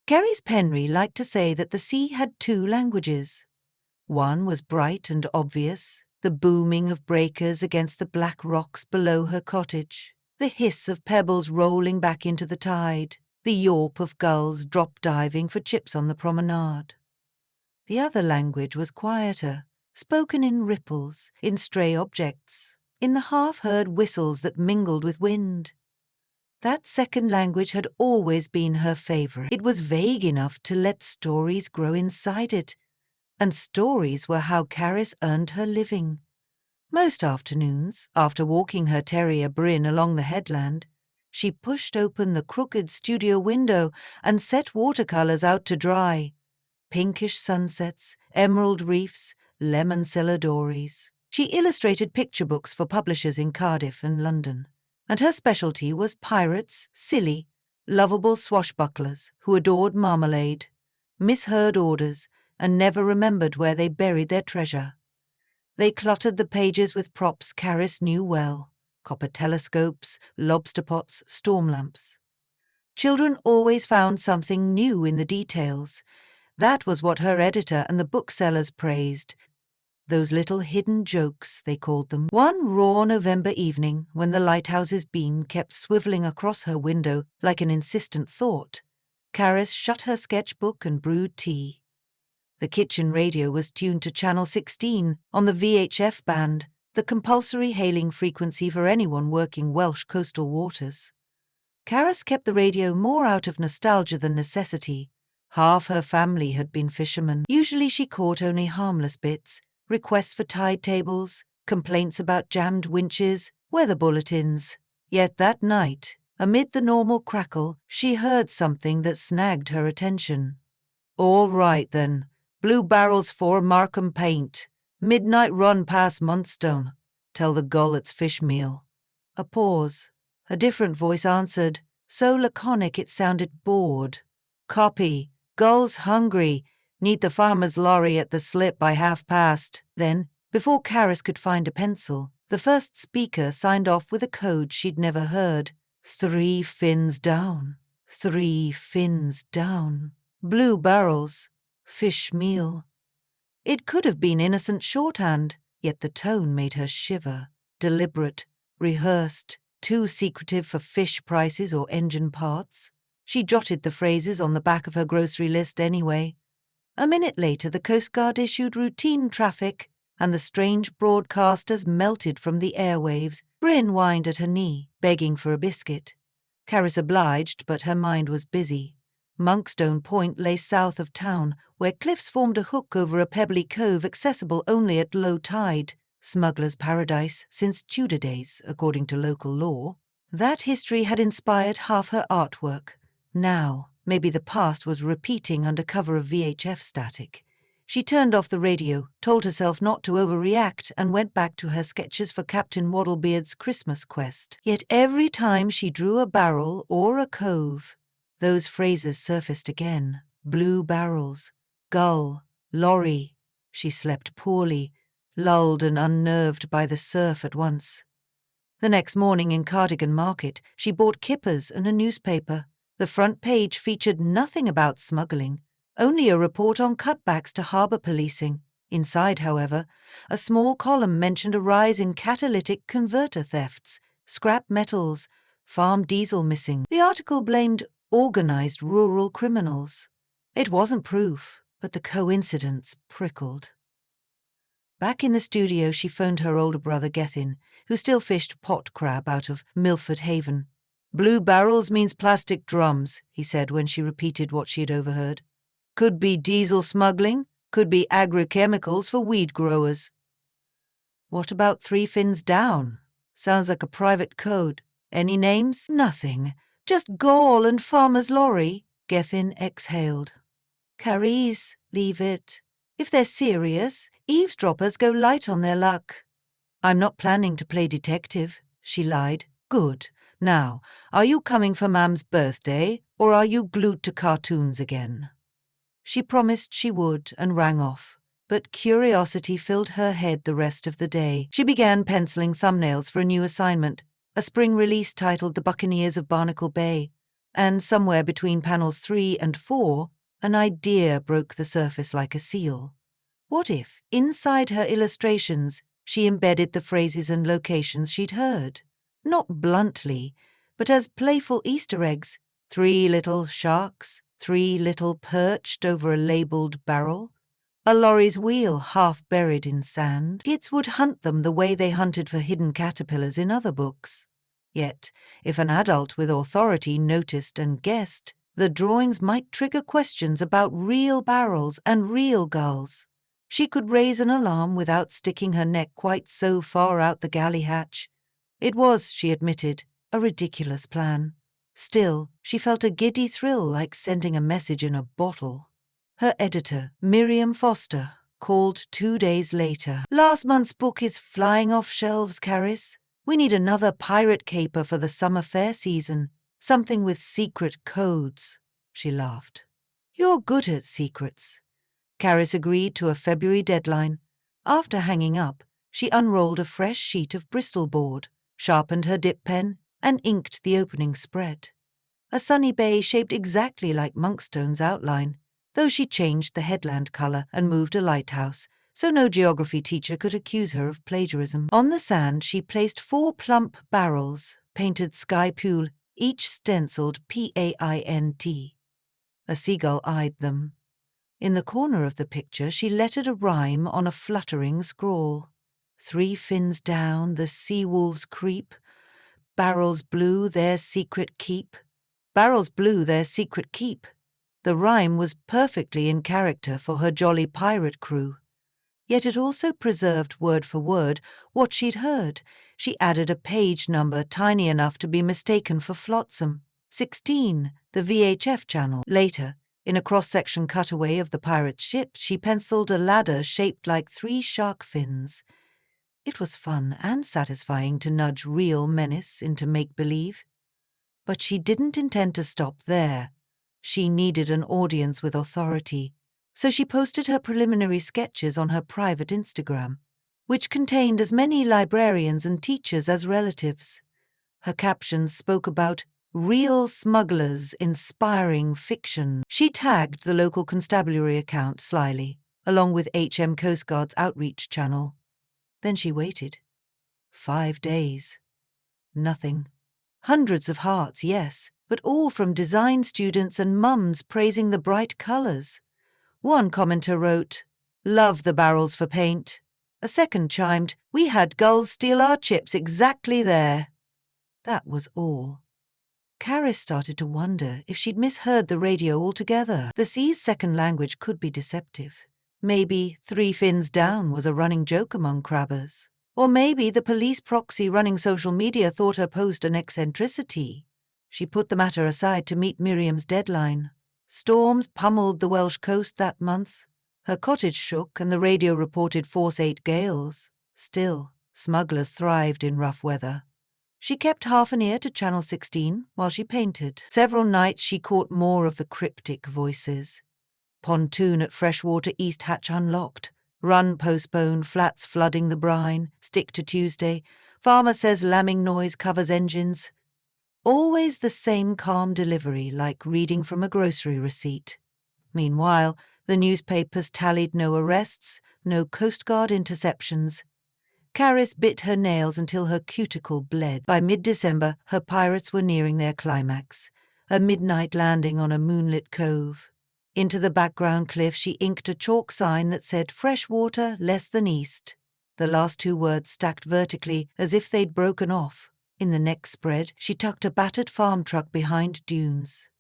Carrie's Penry liked to say that the sea had two languages. One was bright and obvious, the booming of breakers against the black rocks below her cottage, the hiss of pebbles rolling back into the tide, the yawp of gulls drop-diving for chips on the promenade. The other language was quieter, spoken in ripples, in stray objects, in the half-heard whistles that mingled with wind. That second language had always been her favorite. It was vague enough to let stories grow inside it, and stories were how Caris earned her living. Most afternoons, after walking her terrier Bryn along the headland, she pushed open the crooked studio window and set watercolours out to dry. Pinkish sunsets, emerald reefs, lemon cellar dories. She illustrated picture books for publishers in Cardiff and London, and her specialty was pirates, silly, lovable swashbucklers who adored marmalade, misheard orders, and never remembered where they buried their treasure. They cluttered the pages with props Caris knew well: copper telescopes, lobster pots, storm lamps. Children always found something new in the details. That was what her editor and the booksellers praised. Those little hidden jokes, they called them. One raw November evening, when the lighthouse's beam kept swivelling across her window like an insistent thought, Caris shut her sketchbook and brewed tea. The kitchen radio was tuned to Channel 16 on the VHF band, the compulsory hailing frequency for anyone working Welsh coastal waters. Caris kept the radio more out of nostalgia than necessity. Half her family had been fishermen. Usually she caught only harmless bits: requests for tide tables, complaints about jammed winches, weather bulletins. Yet that night, amid the normal crackle, she heard something that snagged her attention. "All right, then. Blue Barrels 4 Markham Paint. Midnight run past Montstone. Tell the gull it's fish meal." A pause. A different voice answered, so laconic it sounded bored. "Copy. Gull's hungry. Need the farmer's lorry at the slip by past." Then, before Caris could find a pencil, the first speaker signed off with a code she'd never heard. 3 fins down. 3 fins down. Blue Barrels. Fish meal. It could have been innocent shorthand, yet the tone made her shiver. Deliberate, rehearsed, too secretive for fish prices or engine parts. She jotted the phrases on the back of her grocery list anyway. A minute later the Coast Guard issued routine traffic, and the strange broadcasters melted from the airwaves. Bryn whined at her knee, begging for a biscuit. Caris obliged, but her mind was busy. Monkstone Point lay south of town, where cliffs formed a hook over a pebbly cove accessible only at low tide. Smuggler's paradise since Tudor days, according to local law. That history had inspired half her artwork. Now, maybe the past was repeating under cover of VHF static. She turned off the radio, told herself not to overreact, and went back to her sketches for Captain Waddlebeard's Christmas quest. Yet every time she drew a barrel or a cove, those phrases surfaced again. Blue barrels, gull, lorry. She slept poorly, lulled and unnerved by the surf at once. The next morning in Cardigan Market, she bought kippers and a newspaper. The front page featured nothing about smuggling, only a report on cutbacks to harbour policing. Inside, however, a small column mentioned a rise in catalytic converter thefts, scrap metals, farm diesel missing. The article blamed organised rural criminals. It wasn't proof, but the coincidence prickled. Back in the studio, she phoned her older brother Gethin, who still fished pot crab out of Milford Haven. "Blue barrels means plastic drums," he said when she repeated what she had overheard. "Could be diesel smuggling, could be agrochemicals for weed growers." "What about 3 fins down? Sounds like a private code. Any names?" "Nothing. Just gall and farmer's lorry." Gethin exhaled. "Caris, leave it. If they're serious, eavesdroppers go light on their luck." "I'm not planning to play detective," she lied. "Good. Now, are you coming for Mam's birthday, or are you glued to cartoons again?" She promised she would and rang off, but curiosity filled her head the rest of the day. She began penciling thumbnails for a new assignment, a spring release titled The Buccaneers of Barnacle Bay. and somewhere between panels 3 and 4, an idea broke the surface like a seal. What if, inside her illustrations, she embedded the phrases and locations she'd heard? Not bluntly, but as playful Easter eggs. 3 little sharks, 3 little perched over a labelled barrel, a lorry's wheel half buried in sand. Kids would hunt them the way they hunted for hidden caterpillars in other books. Yet, if an adult with authority noticed and guessed, the drawings might trigger questions about real barrels and real gulls. She could raise an alarm without sticking her neck quite so far out the galley hatch. It was, she admitted, a ridiculous plan. Still, she felt a giddy thrill like sending a message in a bottle. Her editor, Miriam Foster, called 2 days later. "Last month's book is flying off shelves, Caris. We need another pirate caper for the summer fair season. Something with secret codes." She laughed. "You're good at secrets." Caris agreed to a February deadline. After hanging up, she unrolled a fresh sheet of Bristol board, sharpened her dip pen, and inked the opening spread. A sunny bay shaped exactly like Monkstone's outline, though she changed the headland colour and moved a lighthouse, so no geography teacher could accuse her of plagiarism. On the sand she placed 4 plump barrels, painted sky pule, each stenciled PAINT. A seagull eyed them. In the corner of the picture she lettered a rhyme on a fluttering scrawl. 3 fins down, the sea-wolves creep. Barrels blue, their secret keep. Barrels blue, their secret keep. The rhyme was perfectly in character for her jolly pirate crew. Yet it also preserved word for word what she'd heard. She added a page number tiny enough to be mistaken for Flotsam. 16, the VHF channel. Later, in a cross-section cutaway of the pirate's ship, she penciled a ladder shaped like 3 shark fins. It was fun and satisfying to nudge real menace into make-believe. But she didn't intend to stop there. She needed an audience with authority, so she posted her preliminary sketches on her private Instagram, which contained as many librarians and teachers as relatives. Her captions spoke about real smugglers inspiring fiction. She tagged the local constabulary account slyly, along with HM Coast Guard's outreach channel. Then she waited. 5 days. Nothing. Hundreds of hearts, yes, but all from design students and mums praising the bright colours. One commenter wrote, "Love the barrels for paint." A second chimed, "We had gulls steal our chips exactly there." That was all. Caris started to wonder if she'd misheard the radio altogether. The sea's second language could be deceptive. Maybe 3 fins down was a running joke among crabbers. Or maybe the police proxy running social media thought her post an eccentricity. She put the matter aside to meet Miriam's deadline. Storms pummeled the Welsh coast that month. Her cottage shook and the radio reported force 8 gales. Still, smugglers thrived in rough weather. She kept half an ear to Channel 16 while she painted. Several nights she caught more of the cryptic voices. Pontoon at Freshwater East Hatch unlocked. Run postponed, flats flooding the brine, stick to Tuesday. Farmer says lambing noise covers engines. Always the same calm delivery, like reading from a grocery receipt. Meanwhile, the newspapers tallied no arrests, no Coast Guard interceptions. Caris bit her nails until her cuticle bled. By mid-December, her pirates were nearing their climax, a midnight landing on a moonlit cove. Into the background cliff she inked a chalk sign that said fresh water less than east. The last 2 words stacked vertically as if they'd broken off. In the next spread, she tucked a battered farm truck behind dunes.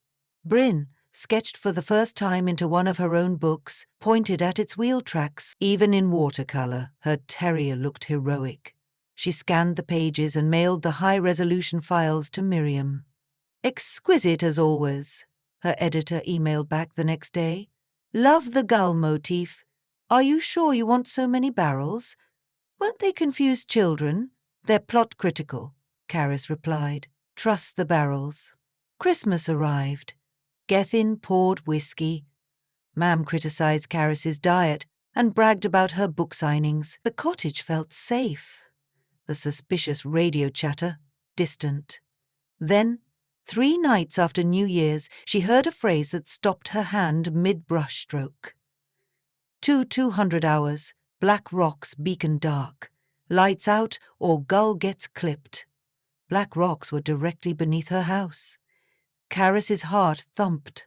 Bryn, sketched for the first time into one of her own books, pointed at its wheel tracks. Even in watercolour, her terrier looked heroic. She scanned the pages and mailed the high-resolution files to Miriam. "Exquisite as always," her editor emailed back the next day. "Love the gull motif. Are you sure you want so many barrels? Won't they confuse children? They're plot critical," Caris replied. "Trust the barrels." Christmas arrived. Gethin poured whiskey. Mam criticised Caris's diet and bragged about her book signings. The cottage felt safe. The suspicious radio chatter, distant. Then, 3 nights after New Year's, she heard a phrase that stopped her hand mid-brushstroke. 200 hours, Black Rocks beacon dark. Lights out or gull gets clipped. Black rocks were directly beneath her house. Caris's heart thumped.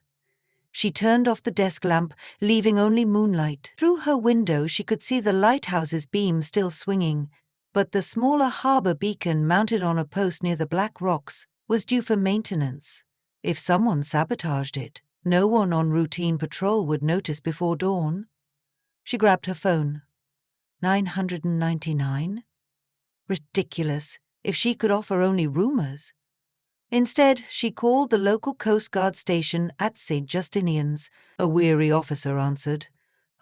She turned off the desk lamp, leaving only moonlight. Through her window she could see the lighthouse's beam still swinging, but the smaller harbour beacon mounted on a post near the Black Rocks was due for maintenance. If someone sabotaged it, no one on routine patrol would notice before dawn. She grabbed her phone. 999? Ridiculous, if she could offer only rumours. Instead, she called the local Coast Guard station at St. Justinian's. A weary officer answered.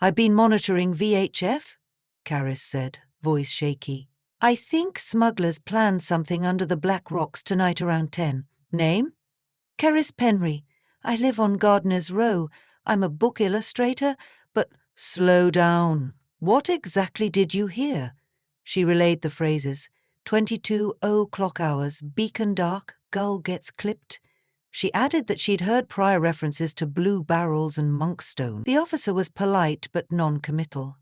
"I've been monitoring VHF," Caris said, voice shaky. "I think smugglers planned something under the Black Rocks tonight around 10. Name?" "Caris Penry. I live on Gardiner's Row. I'm a book illustrator, but—" "Slow down. What exactly did you hear?" She relayed the phrases. 22:00 clock hours, beacon dark, gull gets clipped. She added that she'd heard prior references to blue barrels and monkstone. The officer was polite but non-committal.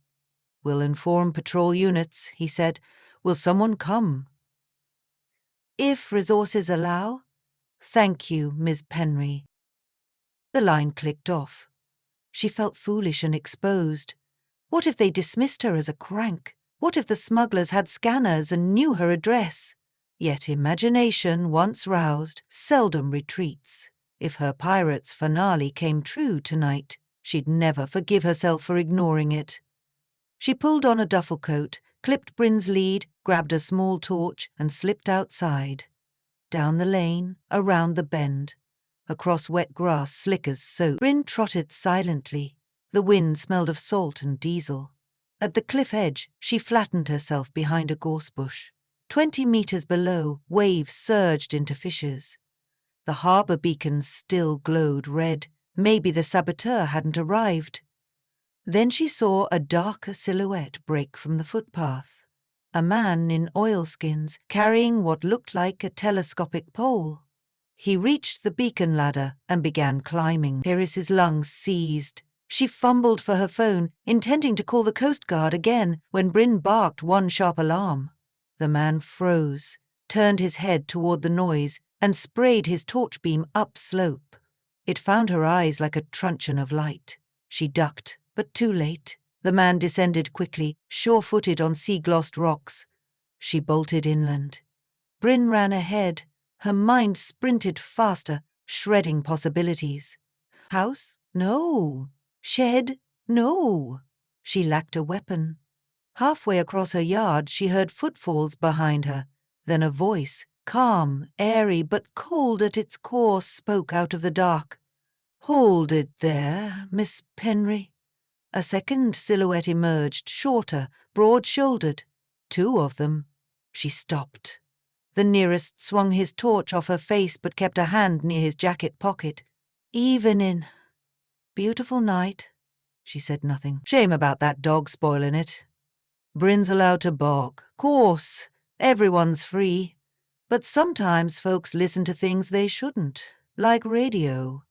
"We'll inform patrol units," he said. "Will someone come?" "If resources allow." "Thank you, Ms. Penry." The line clicked off. She felt foolish and exposed. What if they dismissed her as a crank? What if the smugglers had scanners and knew her address? Yet imagination, once roused, seldom retreats. If her pirate's finale came true tonight, she'd never forgive herself for ignoring it. She pulled on a duffel coat, clipped Bryn's lead, grabbed a small torch, and slipped outside. Down the lane, around the bend. Across wet grass slick as soap. Bryn trotted silently. The wind smelled of salt and diesel. At the cliff edge, she flattened herself behind a gorse bush. 20 meters below, waves surged into fissures. The harbour beacons still glowed red. Maybe the saboteur hadn't arrived. Then she saw a darker silhouette break from the footpath. A man in oilskins, carrying what looked like a telescopic pole. He reached the beacon ladder and began climbing. Caris's lungs seized. She fumbled for her phone, intending to call the Coast Guard again, when Bryn barked one sharp alarm. The man froze, turned his head toward the noise, and sprayed his torch beam upslope. It found her eyes like a truncheon of light. She ducked, but too late. The man descended quickly, sure-footed on sea-glossed rocks. She bolted inland. Bryn ran ahead. Her mind sprinted faster, shredding possibilities. House? No. Shed? No. She lacked a weapon. Halfway across her yard, she heard footfalls behind her. Then a voice, calm, airy, but cold at its core, spoke out of the dark. "Hold it there, Miss Penry." A second silhouette emerged, shorter, broad-shouldered. 2 of them. She stopped. The nearest swung his torch off her face but kept a hand near his jacket pocket. "Evening. Beautiful night." She said nothing. "Shame about that dog spoiling it. Bryn's allowed to bark. Course, everyone's free. But sometimes folks listen to things they shouldn't, like radio."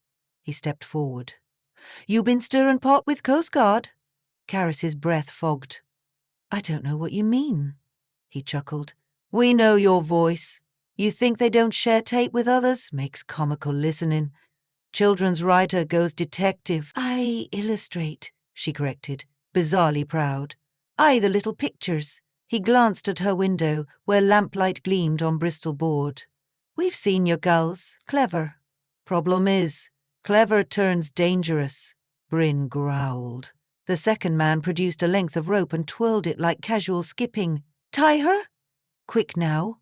He stepped forward. "You been stirring pot with Coast Guard?" Caris's breath fogged. "I don't know what you mean." He chuckled. "We know your voice. You think they don't share tape with others? Makes comical listening. Children's writer goes detective." "I illustrate," she corrected, bizarrely proud. "I the little pictures." He glanced at her window, where lamplight gleamed on Bristol board. "We've seen your gulls. Clever. Problem is, clever turns dangerous." Bryn growled. The second man produced a length of rope and twirled it like casual skipping. "Tie her?" "Quick now."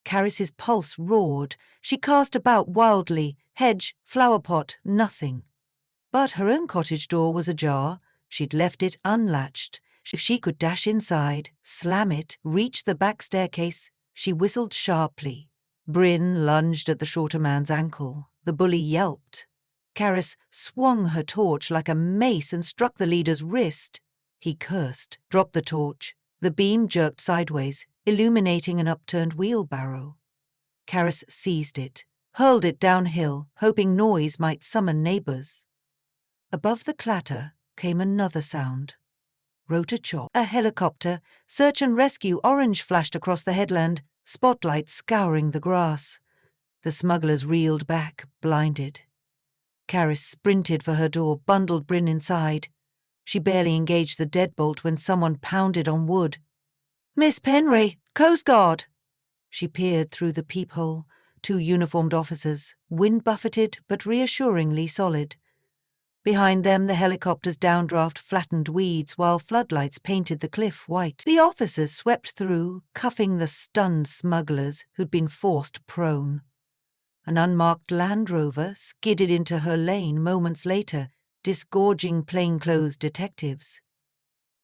Caris's pulse roared. She cast about wildly. Hedge, flower pot, nothing. But her own cottage door was ajar. She'd left it unlatched. If she could dash inside, slam it, reach the back staircase, she whistled sharply. Bryn lunged at the shorter man's ankle. The bully yelped. Caris swung her torch like a mace and struck the leader's wrist. He cursed, dropped the torch. The beam jerked sideways, illuminating an upturned wheelbarrow. Caris seized it. hurled it downhill, hoping noise might summon neighbours. Above the clatter came another sound. Rotor chop. A helicopter, search and rescue orange flashed across the headland, spotlights scouring the grass. The smugglers reeled back, blinded. Caris sprinted for her door, bundled Bryn inside. She barely engaged the deadbolt when someone pounded on wood. "Miss Penray, Coast Guard!" She peered through the peephole. 2 uniformed officers, wind-buffeted but reassuringly solid. Behind them, the helicopter's downdraft flattened weeds while floodlights painted the cliff white. The officers swept through, cuffing the stunned smugglers who'd been forced prone. An unmarked Land Rover skidded into her lane moments later, disgorging plainclothes detectives.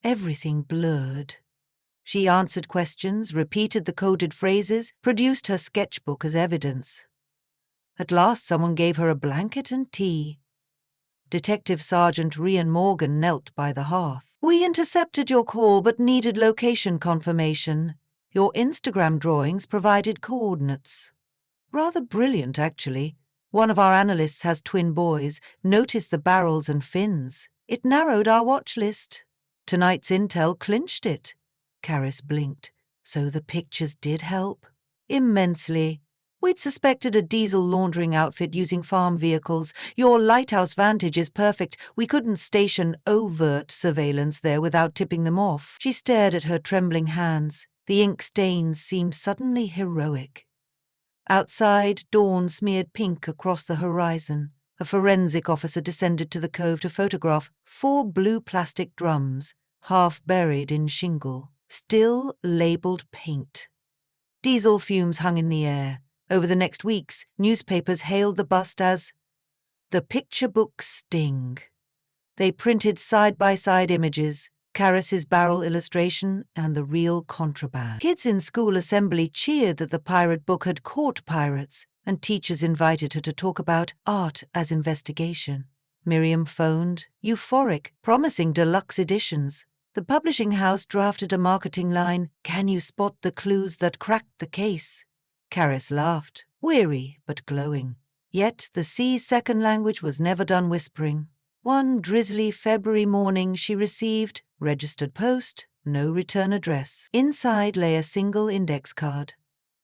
Everything blurred. She answered questions, repeated the coded phrases, produced her sketchbook as evidence. At last someone gave her a blanket and tea. Detective Sergeant Rian Morgan knelt by the hearth. "We intercepted your call but needed location confirmation. Your Instagram drawings provided coordinates." "Rather brilliant, actually. One of our analysts has twin boys, noticed the barrels and fins. It narrowed our watch list. Tonight's intel clinched it." Caris blinked. So the pictures did help? Immensely. We'd suspected a diesel laundering outfit using farm vehicles. Your lighthouse vantage is perfect. We couldn't station overt surveillance there without tipping them off. She stared at her trembling hands. The ink stains seemed suddenly heroic. Outside, dawn smeared pink across the horizon. A forensic officer descended to the cove to photograph 4 blue plastic drums, half buried in shingle, still labelled paint. Diesel fumes hung in the air. Over the next weeks, newspapers hailed the bust as the picture book sting. They printed side-by-side images, Caris's barrel illustration and the real contraband. Kids in school assembly cheered that the pirate book had caught pirates, and teachers invited her to talk about art as investigation. Miriam phoned, euphoric, promising deluxe editions. The publishing house drafted a marketing line, "Can you spot the clues that cracked the case?" Caris laughed, weary but glowing. Yet the sea's second language was never done whispering. One drizzly February morning she received, registered post, no return address. Inside lay a single index card.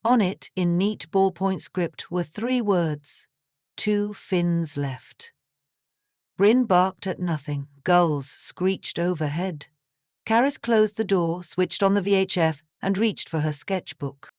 On it, in neat ballpoint script, were 3 words, 2 fins left. Bryn barked at nothing, gulls screeched overhead. Caris closed the door, switched on the VHF, and reached for her sketchbook.